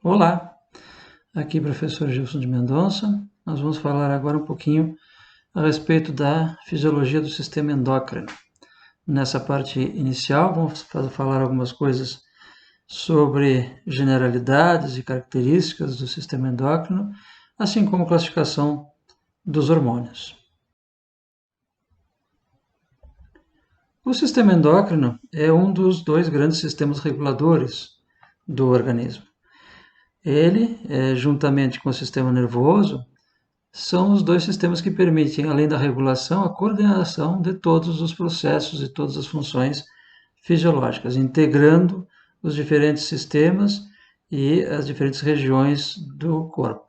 Olá, aqui professor Gilson de Mendonça. Nós vamos falar agora um pouquinho a respeito da fisiologia do sistema endócrino. Nessa parte inicial, vamos falar algumas coisas sobre generalidades e características do sistema endócrino, assim como classificação dos hormônios. O sistema endócrino é um dos dois grandes sistemas reguladores do organismo. Ele, juntamente com o sistema nervoso, são os dois sistemas que permitem, além da regulação, a coordenação de todos os processos e todas as funções fisiológicas, integrando os diferentes sistemas e as diferentes regiões do corpo.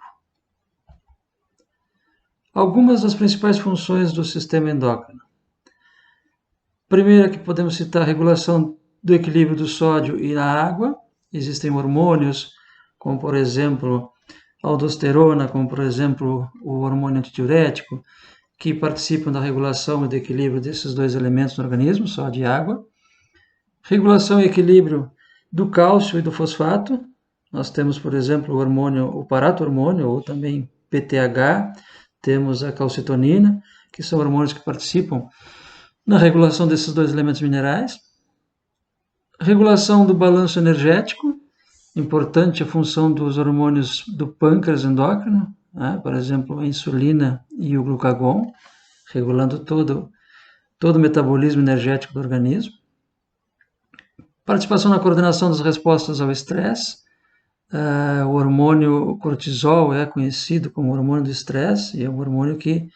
Algumas das principais funções do sistema endócrino. Primeira que podemos citar a regulação do equilíbrio do sódio e da água. Existem hormônios, como por exemplo a aldosterona, como por exemplo o hormônio antidiurético, que participam da regulação e do equilíbrio desses dois elementos no organismo, sódio e água. Regulação e equilíbrio do cálcio e do fosfato. Nós temos, por exemplo, o hormônio, o parato-hormônio, ou também PTH, temos a calcitonina, que são hormônios que participam na regulação desses dois elementos minerais. Regulação do balanço energético, importante a função dos hormônios do pâncreas endócrino, né? Por exemplo, a insulina e o glucagon, regulando todo o metabolismo energético do organismo. Participação na coordenação das respostas ao estresse. O hormônio cortisol é conhecido como hormônio do estresse e é um hormônio que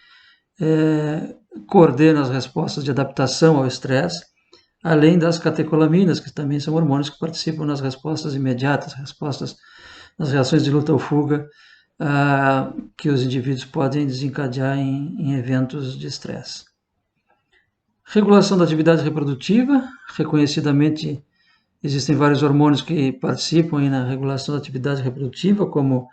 coordena as respostas de adaptação ao estresse, além das catecolaminas, que também são hormônios que participam nas respostas imediatas, nas reações de luta ou fuga, que os indivíduos podem desencadear em eventos de estresse. Regulação da atividade reprodutiva. Reconhecidamente, existem vários hormônios que participam na regulação da atividade reprodutiva, como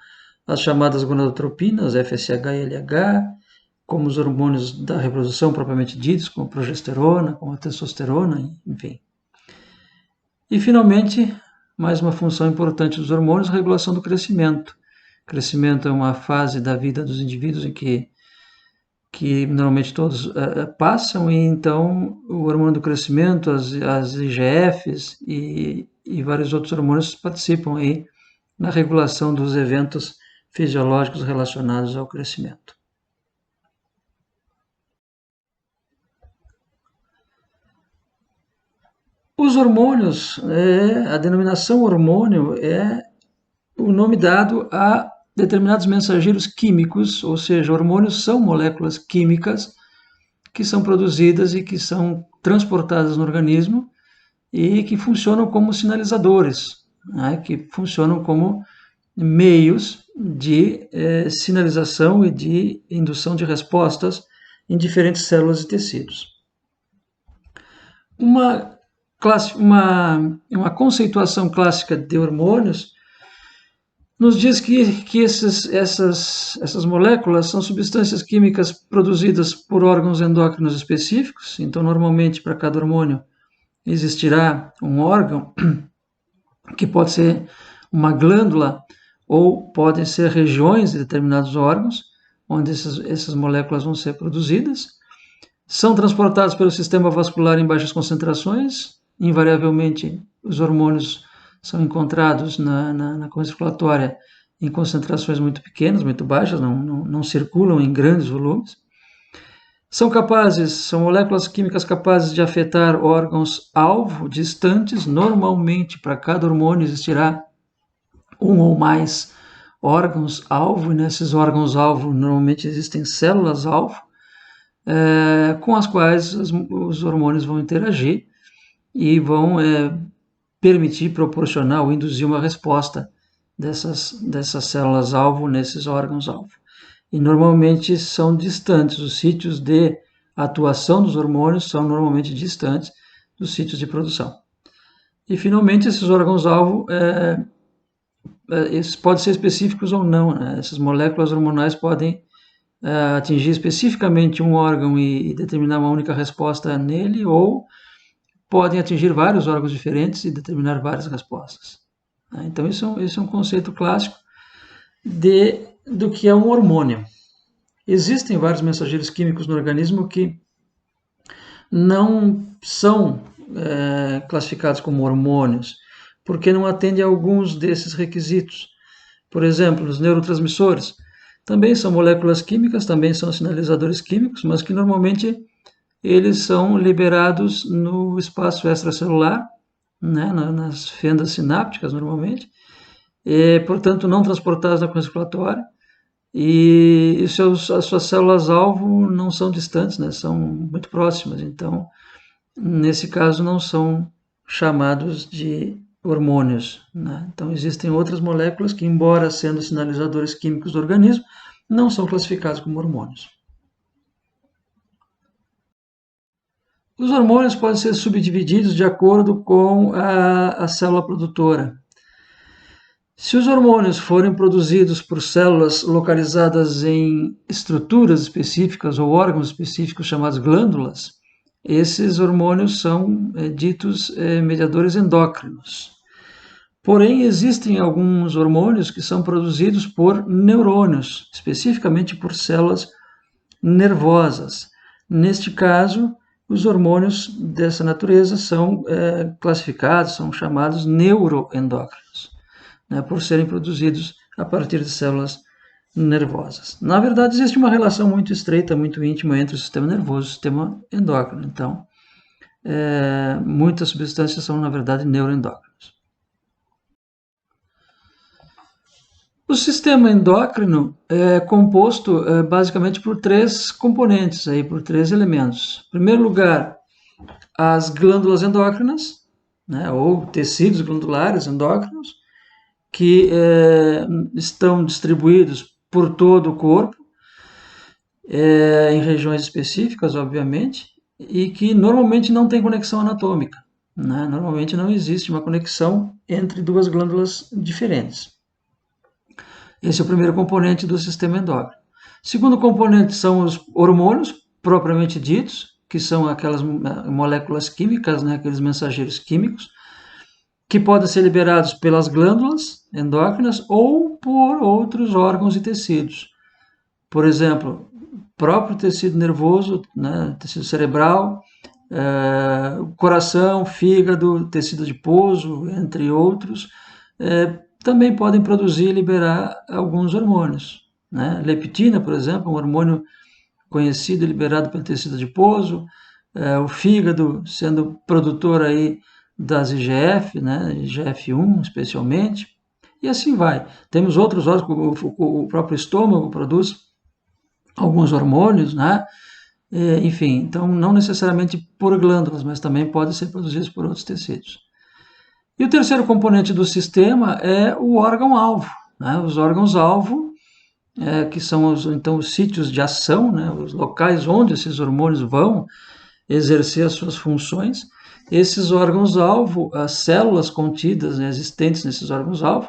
as chamadas gonadotropinas, FSH e LH, como os hormônios da reprodução propriamente ditos, como a progesterona, como a testosterona, enfim. E, finalmente, mais uma função importante dos hormônios, a regulação do crescimento. O crescimento é uma fase da vida dos indivíduos em que normalmente todos passam, e então o hormônio do crescimento, as IGFs e vários outros hormônios participam aí na regulação dos eventos fisiológicos relacionados ao crescimento. Os hormônios, a denominação hormônio é o nome dado a determinados mensageiros químicos, ou seja, hormônios são moléculas químicas que são produzidas e que são transportadas no organismo e que funcionam como sinalizadores, né, que funcionam como meios de sinalização e de indução de respostas em diferentes células e tecidos. Uma conceituação clássica de hormônios nos diz que essas moléculas são substâncias químicas produzidas por órgãos endócrinos específicos. Então, normalmente, para cada hormônio existirá um órgão, que pode ser uma glândula ou podem ser regiões de determinados órgãos, onde essas moléculas vão ser produzidas. São transportados pelo sistema vascular em baixas concentrações. Invariavelmente, os hormônios são encontrados na corrente circulatória em concentrações muito pequenas, muito baixas, não circulam em grandes volumes. São moléculas químicas capazes de afetar órgãos-alvo distantes. Normalmente, para cada hormônio existirá um ou mais órgãos-alvo, e nesses órgãos-alvo normalmente existem células-alvo, com as quais os hormônios vão interagir e vão permitir, proporcionar ou induzir uma resposta dessas células-alvo nesses órgãos-alvo. E normalmente são distantes, os sítios de atuação dos hormônios são normalmente distantes dos sítios de produção. E, finalmente, esses órgãos-alvo podem ser específicos ou não, né? Essas moléculas hormonais podem atingir especificamente um órgão e determinar uma única resposta nele, ou podem atingir vários órgãos diferentes e determinar várias respostas. Né? Então, isso é um conceito clássico do que é um hormônio. Existem vários mensageiros químicos no organismo que não são classificados como hormônios, porque não atendem a alguns desses requisitos. Por exemplo, os neurotransmissores também são moléculas químicas, também são sinalizadores químicos, mas que normalmente eles são liberados no espaço extracelular, né, nas fendas sinápticas normalmente, e, portanto, não transportados na corrente circulatória, e as suas células-alvo não são distantes, né, são muito próximas, então, nesse caso, não são chamados de hormônios. Né? Então, existem outras moléculas que, embora sendo sinalizadores químicos do organismo, não são classificados como hormônios. Os hormônios podem ser subdivididos de acordo com a célula produtora. Se os hormônios forem produzidos por células localizadas em estruturas específicas ou órgãos específicos chamados glândulas, esses hormônios são ditos mediadores endócrinos. Porém, existem alguns hormônios que são produzidos por neurônios, especificamente por células nervosas. Neste caso, os hormônios dessa natureza são classificados, são chamados neuroendócrinos, né, por serem produzidos a partir de células nervosas. Na verdade, existe uma relação muito estreita, muito íntima entre o sistema nervoso e o sistema endócrino. Então, muitas substâncias são, na verdade, neuroendócrinos. O sistema endócrino é composto basicamente por três componentes, aí, por três elementos. Em primeiro lugar, as glândulas endócrinas, né, ou tecidos glandulares endócrinos, que estão distribuídos por todo o corpo, em regiões específicas, obviamente, e que normalmente não tem conexão anatômica. Né? Normalmente não existe uma conexão entre duas glândulas diferentes. Esse é o primeiro componente do sistema endócrino. O segundo componente são os hormônios, propriamente ditos, que são aquelas moléculas químicas, né, aqueles mensageiros químicos, que podem ser liberados pelas glândulas endócrinas ou por outros órgãos e tecidos. Por exemplo, o próprio tecido nervoso, né, tecido cerebral, coração, fígado, tecido adiposo, entre outros, também podem produzir e liberar alguns hormônios. Né? Leptina, por exemplo, um hormônio conhecido e liberado pelo tecido adiposo, o fígado sendo produtor aí das IGF, né? IGF-1 especialmente, e assim vai. Temos outros órgãos, o próprio estômago produz alguns hormônios, né? Enfim, então não necessariamente por glândulas, mas também podem ser produzidos por outros tecidos. E o terceiro componente do sistema é o órgão-alvo. Né? Os órgãos-alvo, que são então os sítios de ação, né? Os locais onde esses hormônios vão exercer as suas funções. Esses órgãos-alvo, as células contidas, né, existentes nesses órgãos-alvo,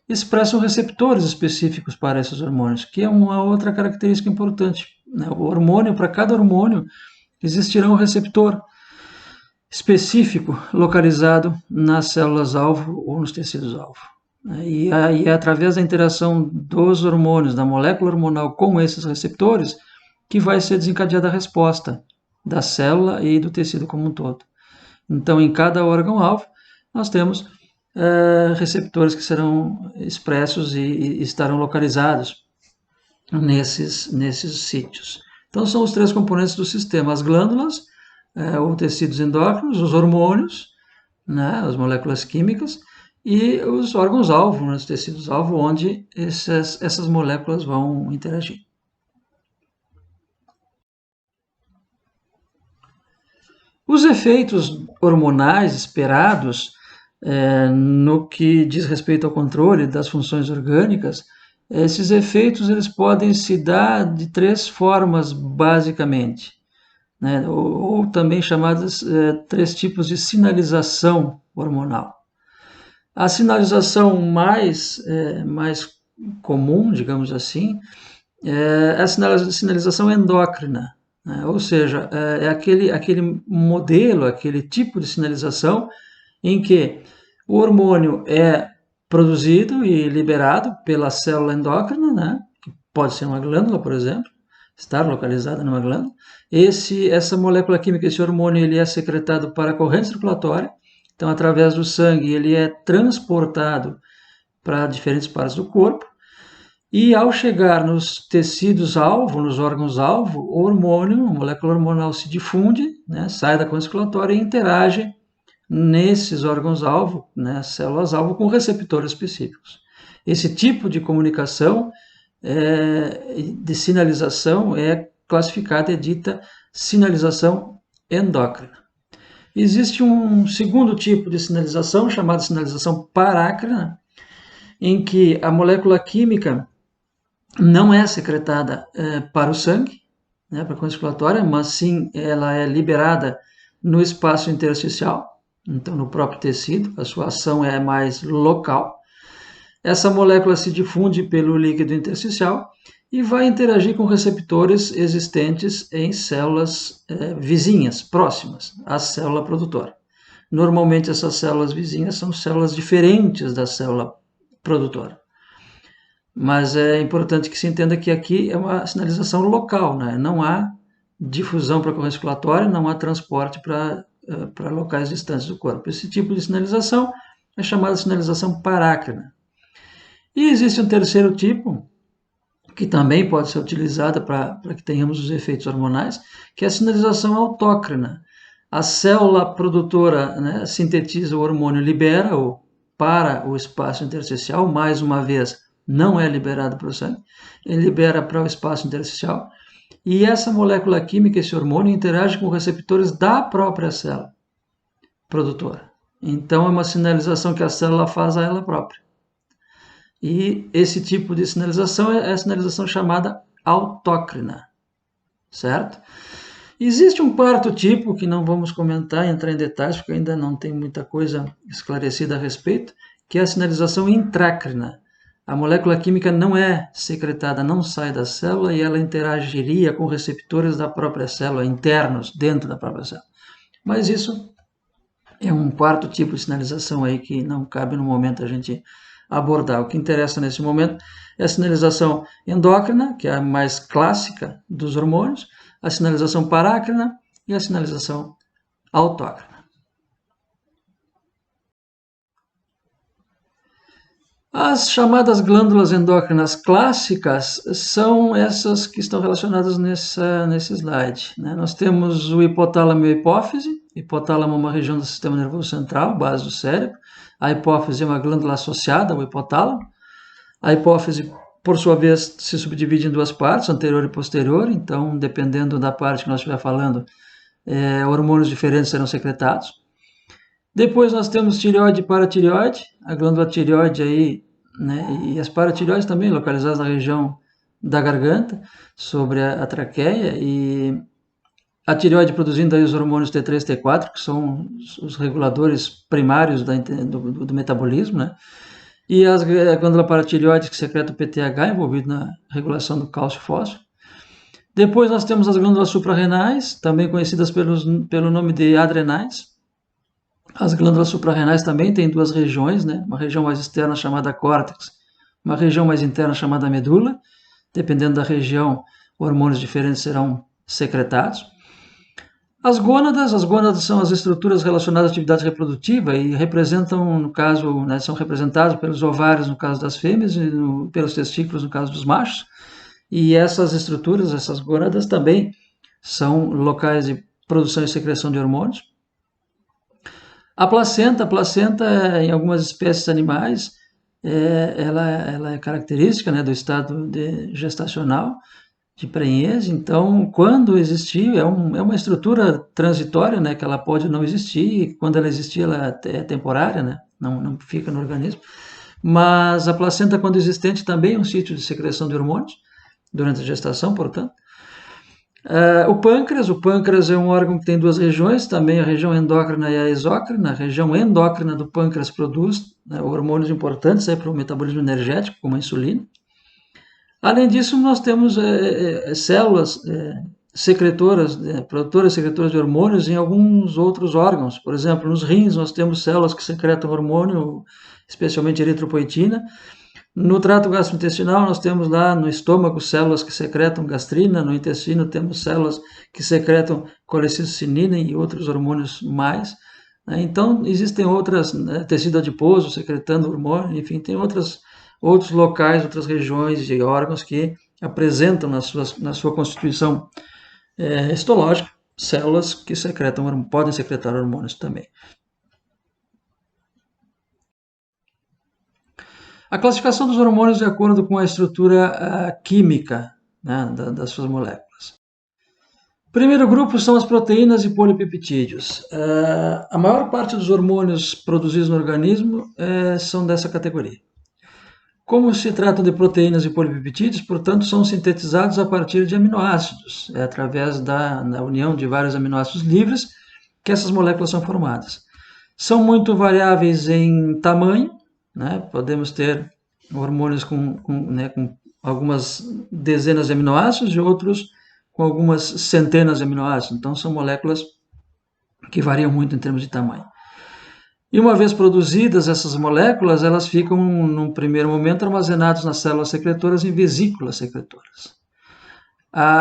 expressam receptores específicos para esses hormônios, que é uma outra característica importante. Né? O hormônio, para cada hormônio, existirá um receptor específico localizado nas células-alvo ou nos tecidos-alvo. E aí, através da interação dos hormônios, da molécula hormonal com esses receptores, que vai ser desencadeada a resposta da célula e do tecido como um todo. Então, em cada órgão-alvo, nós temos receptores que serão expressos e estarão localizados nesses sítios. Então, são os três componentes do sistema: as glândulas, ou tecidos endócrinos, os hormônios, né, as moléculas químicas, e os órgãos-alvo, né, os tecidos-alvo, onde essas moléculas vão interagir. Os efeitos hormonais esperados no que diz respeito ao controle das funções orgânicas, esses efeitos eles podem se dar de três formas, basicamente, né? ou também chamadas três tipos de sinalização hormonal. A sinalização mais comum, digamos assim, é a sinalização endócrina, né? Ou seja, é aquele modelo, aquele tipo de sinalização em que o hormônio é produzido e liberado pela célula endócrina, né? Que pode ser uma glândula, por exemplo, estar localizada numa glândula. Essa molécula química, esse hormônio, ele é secretado para a corrente circulatória, então através do sangue ele é transportado para diferentes partes do corpo, e ao chegar nos tecidos-alvo, nos órgãos-alvo, o hormônio, a molécula hormonal se difunde, né, sai da corrente circulatória e interage nesses órgãos-alvo, né, células-alvo, com receptores específicos. Esse tipo de comunicação de sinalização é classificada e dita sinalização endócrina. Existe um segundo tipo de sinalização, chamada sinalização parácrina, em que a molécula química não é secretada para o sangue, né, para a corrente circulatória, mas sim ela é liberada no espaço intersticial, então no próprio tecido, a sua ação é mais local. Essa molécula se difunde pelo líquido intersticial e vai interagir com receptores existentes em células vizinhas, próximas à célula produtora. Normalmente essas células vizinhas são células diferentes da célula produtora. Mas é importante que se entenda que aqui é uma sinalização local, né? Não há difusão para a corrente circulatória, não há transporte para locais distantes do corpo. Esse tipo de sinalização é chamada de sinalização parácrina. E existe um terceiro tipo, que também pode ser utilizada para que tenhamos os efeitos hormonais, que é a sinalização autócrina. A célula produtora, né, sintetiza o hormônio, libera-o para o espaço intersticial, mais uma vez, não é liberado para o sangue, ele libera para o espaço intersticial, e essa molécula química, esse hormônio, interage com receptores da própria célula produtora. Então, é uma sinalização que a célula faz a ela própria. E esse tipo de sinalização é a sinalização chamada autócrina, certo? Existe um quarto tipo, que não vamos comentar, entrar em detalhes, porque ainda não tem muita coisa esclarecida a respeito, que é a sinalização intrácrina. A molécula química não é secretada, não sai da célula e ela interagiria com receptores da própria célula, internos, dentro da própria célula. Mas isso é um quarto tipo de sinalização aí que não cabe no momento a gente abordar. O que interessa nesse momento é a sinalização endócrina, que é a mais clássica dos hormônios, a sinalização parácrina e a sinalização autócrina. As chamadas glândulas endócrinas clássicas são essas que estão relacionadas nesse slide, né? Nós temos o hipotálamo e a hipófise. Hipotálamo é uma região do sistema nervoso central, base do cérebro. A hipófise é uma glândula associada ao hipotálamo. A hipófise, por sua vez, se subdivide em duas partes, anterior e posterior. Então, dependendo da parte que nós estiver falando, hormônios diferentes serão secretados. Depois nós temos tireoide e paratireoide, a glândula tireoide aí, né, e as paratireoides também localizadas na região da garganta, sobre a traqueia, e a tireoide produzindo aí os hormônios T3 e T4, que são os reguladores primários do metabolismo, né? E a glândula paratireoide que secreta o PTH, envolvido na regulação do cálcio e fósforo. Depois nós temos as glândulas suprarrenais, também conhecidas pelo nome de adrenais. As glândulas suprarrenais também têm duas regiões, né? Uma região mais externa chamada córtex, uma região mais interna chamada medula. Dependendo da região, hormônios diferentes serão secretados. As gônadas são as estruturas relacionadas à atividade reprodutiva e representam, no caso, né, são representadas pelos ovários no caso das fêmeas e pelos testículos no caso dos machos. E essas estruturas, essas gônadas também são locais de produção e secreção de hormônios. A placenta, em algumas espécies animais, ela é característica, né, do estado gestacional, de prenhese. Então, quando existir, é uma estrutura transitória, né, que ela pode não existir, e quando ela existir, ela é temporária, né, não fica no organismo. Mas a placenta, quando existente, também é um sítio de secreção de hormônios, durante a gestação, portanto. O pâncreas é um órgão que tem duas regiões, também a região endócrina e a exócrina. A região endócrina do pâncreas produz, né, hormônios importantes para o metabolismo energético, como a insulina. Além disso, nós temos células secretoras, produtoras e secretoras de hormônios em alguns outros órgãos. Por exemplo, nos rins nós temos células que secretam hormônio, especialmente eritropoetina. No trato gastrointestinal nós temos lá no estômago células que secretam gastrina, no intestino temos células que secretam colecistocinina e outros hormônios mais. Então existem outras, né, tecido adiposo secretando hormônio, enfim, tem outros locais, outras regiões e órgãos que apresentam na sua constituição histológica células que podem secretar hormônios também. A classificação dos hormônios de acordo com a estrutura química, né, das suas moléculas. O primeiro grupo são as proteínas e polipeptídeos. A maior parte dos hormônios produzidos no organismo são dessa categoria. Como se trata de proteínas e polipeptídeos, portanto, são sintetizados a partir de aminoácidos, através da união de vários aminoácidos livres que essas moléculas são formadas. São muito variáveis em tamanho, né? Podemos ter hormônios com algumas dezenas de aminoácidos e outros com algumas centenas de aminoácidos. Então, são moléculas que variam muito em termos de tamanho. E uma vez produzidas essas moléculas, elas ficam, num primeiro momento, armazenadas nas células secretoras em vesículas secretoras.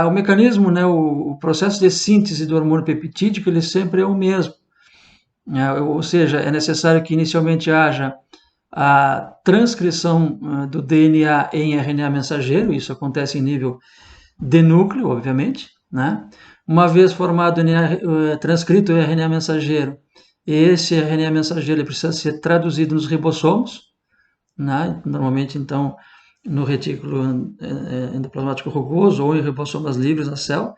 O mecanismo, né, o processo de síntese do hormônio peptídico, ele sempre é o mesmo. Ou seja, é necessário que inicialmente haja a transcrição do DNA em RNA mensageiro, isso acontece em nível de núcleo, obviamente, né? Uma vez formado transcrito o RNA mensageiro, esse RNA mensageiro precisa ser traduzido nos ribossomos, né? Normalmente, então, no retículo endoplasmático rugoso ou em ribossomas livres na célula,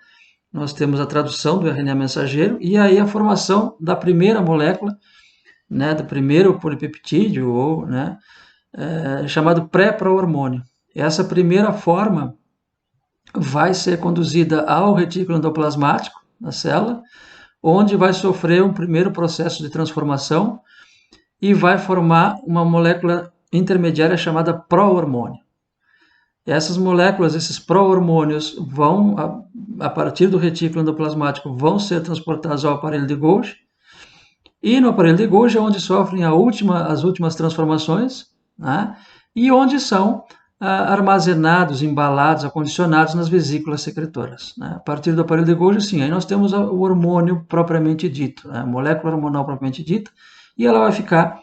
nós temos a tradução do RNA mensageiro e aí a formação da primeira molécula, né, do primeiro polipeptídeo, ou, né, chamado pré-prohormônio. Essa primeira forma vai ser conduzida ao retículo endoplasmático da célula, onde vai sofrer um primeiro processo de transformação e vai formar uma molécula intermediária chamada pró-hormônio. Essas moléculas, esses pró-hormônios, vão, a partir do retículo endoplasmático, vão ser transportados ao aparelho de Golgi, e no aparelho de Golgi é onde sofrem as últimas transformações, né? E onde são armazenados, embalados, acondicionados nas vesículas secretoras, né? A partir do aparelho de Golgi, sim, aí nós temos o hormônio propriamente dito, né? A molécula hormonal propriamente dita, e ela vai ficar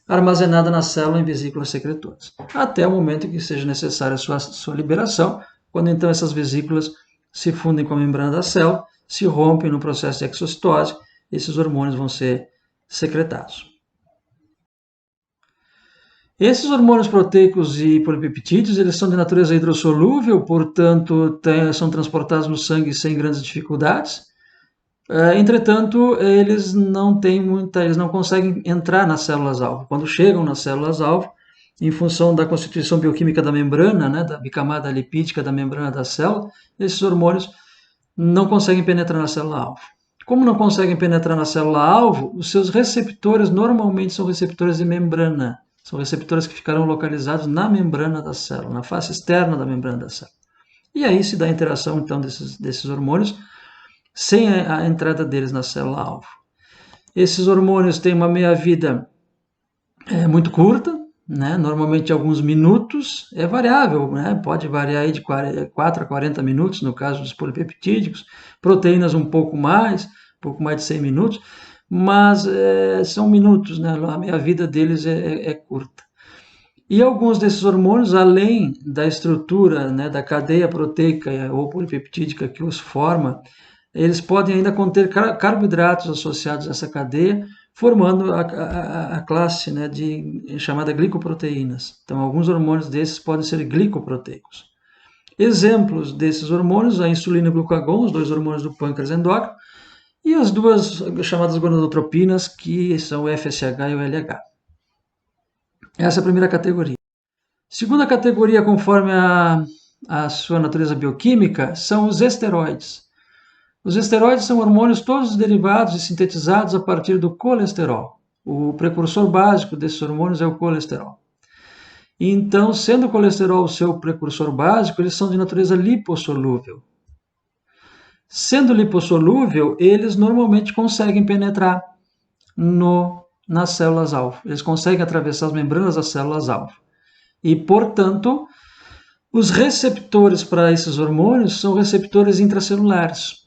armazenada na célula em vesículas secretoras, até o momento em que seja necessária a sua liberação, quando então essas vesículas se fundem com a membrana da célula, se rompem no processo de exocitose, esses hormônios vão ser secretados. Esses hormônios proteicos e polipeptídeos, eles são de natureza hidrossolúvel, portanto, são transportados no sangue sem grandes dificuldades. Entretanto, eles não conseguem entrar nas células-alvo. Quando chegam nas células-alvo, em função da constituição bioquímica da membrana, né, da bicamada lipídica da membrana da célula, esses hormônios não conseguem penetrar na célula-alvo. Como não conseguem penetrar na célula-alvo, os seus receptores normalmente são receptores de membrana. São receptores que ficarão localizados na membrana da célula, na face externa da membrana da célula. E aí se dá a interação, então, desses hormônios sem a entrada deles na célula-alvo. Esses hormônios têm uma meia-vida muito curta, né? Normalmente alguns minutos, é variável, né? Pode variar aí de 4 a 40 minutos, no caso dos polipeptídicos, proteínas um pouco mais de 100 minutos, mas são minutos, né? A meia-vida deles é curta. E alguns desses hormônios, além da estrutura, né, da cadeia proteica ou polipeptídica que os forma, eles podem ainda conter carboidratos associados a essa cadeia, formando a classe, né, chamada glicoproteínas. Então, alguns hormônios desses podem ser glicoproteicos. Exemplos desses hormônios, a insulina e o glucagon, os dois hormônios do pâncreas endócrino, e as duas chamadas gonadotropinas, que são o FSH e o LH. Essa é a primeira categoria. Segunda categoria, conforme a sua natureza bioquímica, são os esteroides. Os esteroides são hormônios todos derivados e sintetizados a partir do colesterol. O precursor básico desses hormônios é o colesterol. Então, sendo o colesterol o seu precursor básico, eles são de natureza lipossolúvel. Sendo lipossolúvel, eles normalmente conseguem penetrar nas células-alvo. Eles conseguem atravessar as membranas das células-alvo. E, portanto, os receptores para esses hormônios são receptores intracelulares.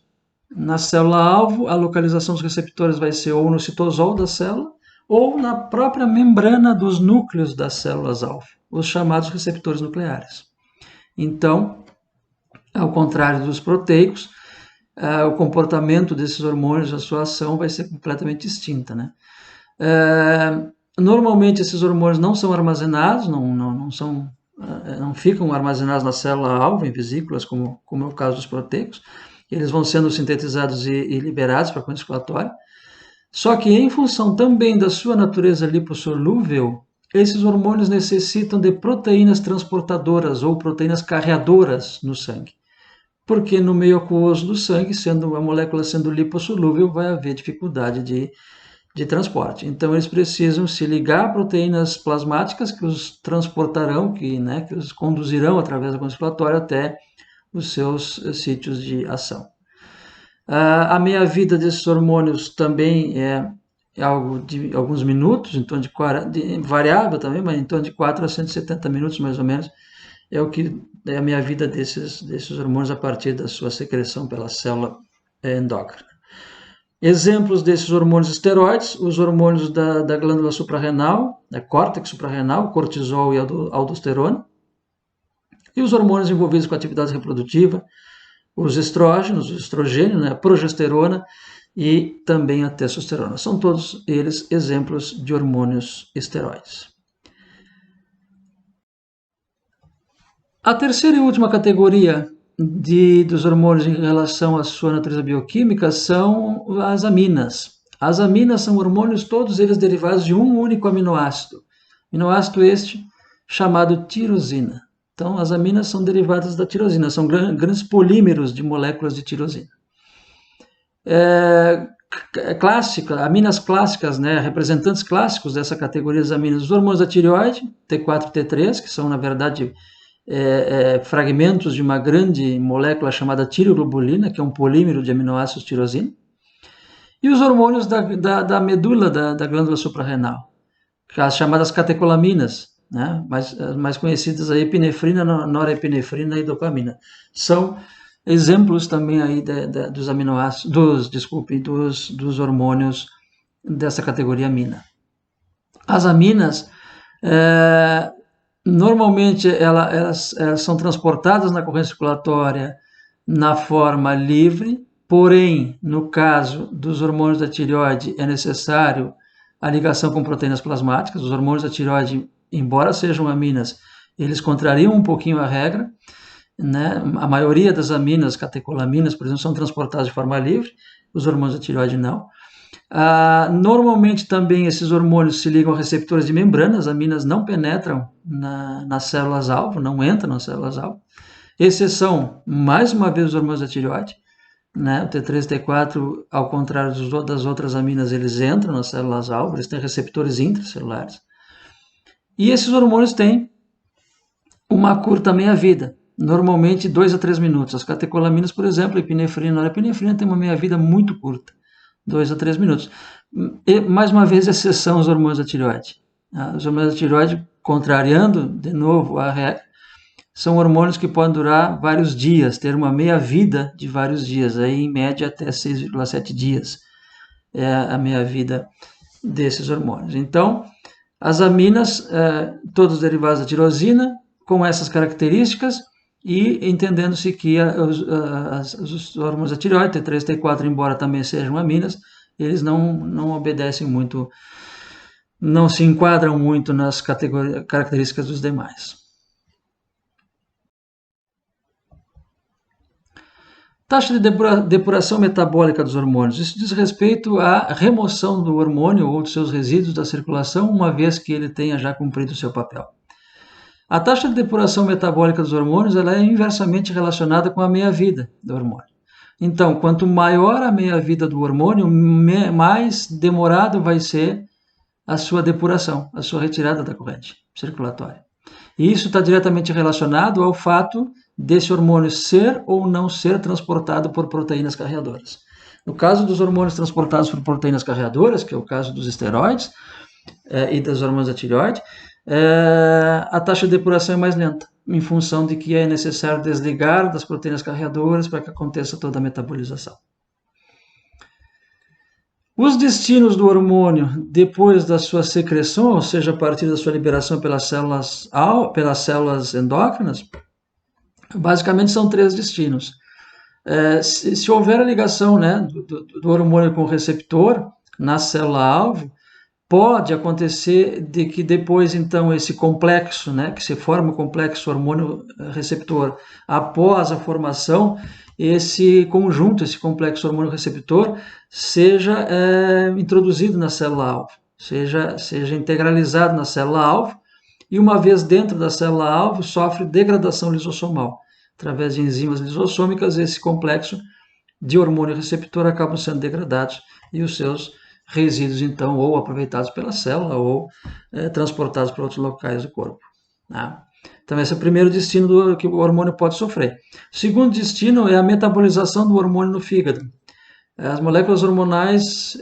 Na célula-alvo, a localização dos receptores vai ser ou no citosol da célula ou na própria membrana dos núcleos das células-alvo, os chamados receptores nucleares. Então, ao contrário dos proteicos, o comportamento desses hormônios, a sua ação vai ser completamente distinta, né? Normalmente esses hormônios não são armazenados, não ficam armazenados na célula-alvo, em vesículas, como é o caso dos proteicos. Eles vão sendo sintetizados e liberados para a corrente circulatória. Só que, em função também da sua natureza lipossolúvel, esses hormônios necessitam de proteínas transportadoras ou proteínas carreadoras no sangue. Porque no meio aquoso do sangue, a molécula sendo lipossolúvel, vai haver dificuldade de transporte. Então, eles precisam se ligar a proteínas plasmáticas que os transportarão, que os conduzirão através da corrente circulatória até os seus sítios de ação. A meia-vida desses hormônios também é algo de alguns minutos, em torno de 40, variável também, mas em torno de 4 a 170 minutos mais ou menos, é o que é a meia-vida desses hormônios a partir da sua secreção pela célula endócrina. Exemplos desses hormônios esteroides, os hormônios da glândula suprarrenal, da córtex suprarrenal, cortisol e aldosterona, e os hormônios envolvidos com a atividade reprodutiva, os estrógenos, o estrogênio, a progesterona e também a testosterona. São todos eles exemplos de hormônios esteroides. A terceira e última categoria dos hormônios em relação à sua natureza bioquímica são as aminas. As aminas são hormônios, todos eles derivados de um único aminoácido. Aminoácido este chamado tirosina. Então, as aminas são derivadas da tirosina, são grandes polímeros de moléculas de tirosina. Aminas clássicas, representantes clássicos dessa categoria das aminas, os hormônios da tireoide, T4 e T3, que são, na verdade, fragmentos de uma grande molécula chamada tireoglobulina, que é um polímero de aminoácidos tirosina, e os hormônios da medula da glândula suprarrenal, as chamadas catecolaminas, mais conhecidas aí, epinefrina, norepinefrina e dopamina. São exemplos também aí dos aminoácidos, dos hormônios dessa categoria amina. As aminas, normalmente elas são transportadas na corrente circulatória na forma livre, porém, no caso dos hormônios da tireoide, é necessário a ligação com proteínas plasmáticas. Os hormônios da tireoide, embora sejam aminas, eles contrariam um pouquinho a regra, A maioria das aminas, catecolaminas, por exemplo, são transportadas de forma livre, os hormônios da tireoide não. Normalmente também esses hormônios se ligam a receptores de membrana, as aminas não penetram nas células-alvo, não entram nas células-alvo. Exceção, mais uma vez, os hormônios da tireoide, O T3 e T4, ao contrário das outras aminas, eles entram nas células-alvo, eles têm receptores intracelulares. E esses hormônios têm uma curta meia-vida, normalmente 2 a 3 minutos. As catecolaminas, por exemplo, epinefrina e norepinefrina, têm uma meia-vida muito curta, 2 a 3 minutos. E, mais uma vez, exceção os hormônios da tireoide. Os hormônios da tireoide, contrariando de novo a regra, são hormônios que podem durar vários dias, ter uma meia-vida de vários dias, aí em média até 6,7 dias é a meia-vida desses hormônios. Então, as aminas, todos derivados da tirosina, com essas características, e entendendo-se que os hormônios da tireoide, T3 e T4, embora também sejam aminas, eles não obedecem muito, não se enquadram muito nas características dos demais. Taxa de depuração metabólica dos hormônios. Isso diz respeito à remoção do hormônio ou dos seus resíduos da circulação, uma vez que ele tenha já cumprido o seu papel. A taxa de depuração metabólica dos hormônios ela é inversamente relacionada com a meia-vida do hormônio. Então, quanto maior a meia-vida do hormônio, mais demorado vai ser a sua depuração, a sua retirada da corrente circulatória. E isso está diretamente relacionado ao fato desse hormônio ser ou não ser transportado por proteínas carreadoras. No caso dos hormônios transportados por proteínas carreadoras, que é o caso dos esteroides e das hormonas da tireoide, a taxa de depuração é mais lenta, em função de que é necessário desligar das proteínas carreadoras para que aconteça toda a metabolização. Os destinos do hormônio depois da sua secreção, ou seja, a partir da sua liberação pelas células endócrinas, basicamente são 3 destinos. Se houver a ligação, né, do hormônio com o receptor na célula-alvo, pode acontecer de que depois, então, esse complexo, né, que se forma o complexo hormônio-receptor, após a formação, esse conjunto, esse complexo hormônio-receptor, seja introduzido na célula-alvo, seja integralizado na célula-alvo, e uma vez dentro da célula-alvo, sofre degradação lisossomal. Através de enzimas lisossômicas, esse complexo de hormônio-receptor acabam sendo degradados e os seus resíduos, então, ou aproveitados pela célula ou transportados para outros locais do corpo. Tá? Então, esse é o primeiro destino que o hormônio pode sofrer. O segundo destino é a metabolização do hormônio no fígado. As moléculas hormonais,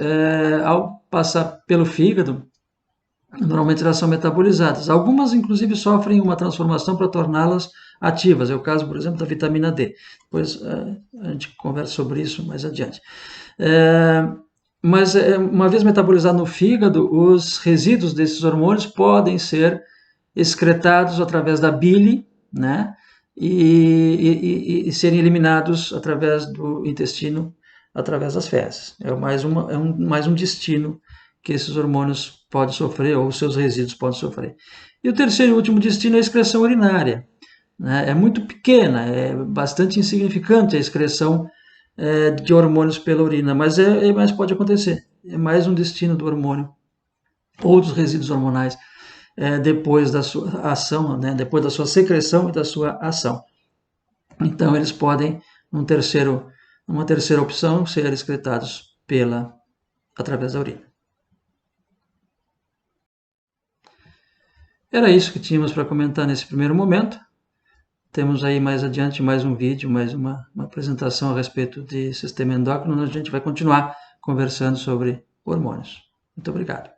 ao passar pelo fígado, normalmente elas são metabolizadas. Algumas, inclusive, sofrem uma transformação para torná-las ativas. É o caso, por exemplo, da vitamina D. Depois a gente conversa sobre isso mais adiante. Mas, uma vez metabolizado no fígado, os resíduos desses hormônios podem ser excretados através da bile, né? E serem eliminados através do intestino, através das fezes. É mais um destino que esses hormônios podem sofrer, ou os seus resíduos podem sofrer. E o terceiro e último destino é a excreção urinária. Né? É muito pequena, é bastante insignificante a excreção de hormônios pela urina, mas pode acontecer. É mais um destino do hormônio ou dos resíduos hormonais depois da sua ação, né? Depois da sua secreção e da sua ação. Então, eles podem, uma terceira opção, ser excretados através da urina. Era isso que tínhamos para comentar nesse primeiro momento. Temos aí mais adiante mais um vídeo, mais uma apresentação a respeito de sistema endócrino, onde a gente vai continuar conversando sobre hormônios. Muito obrigado.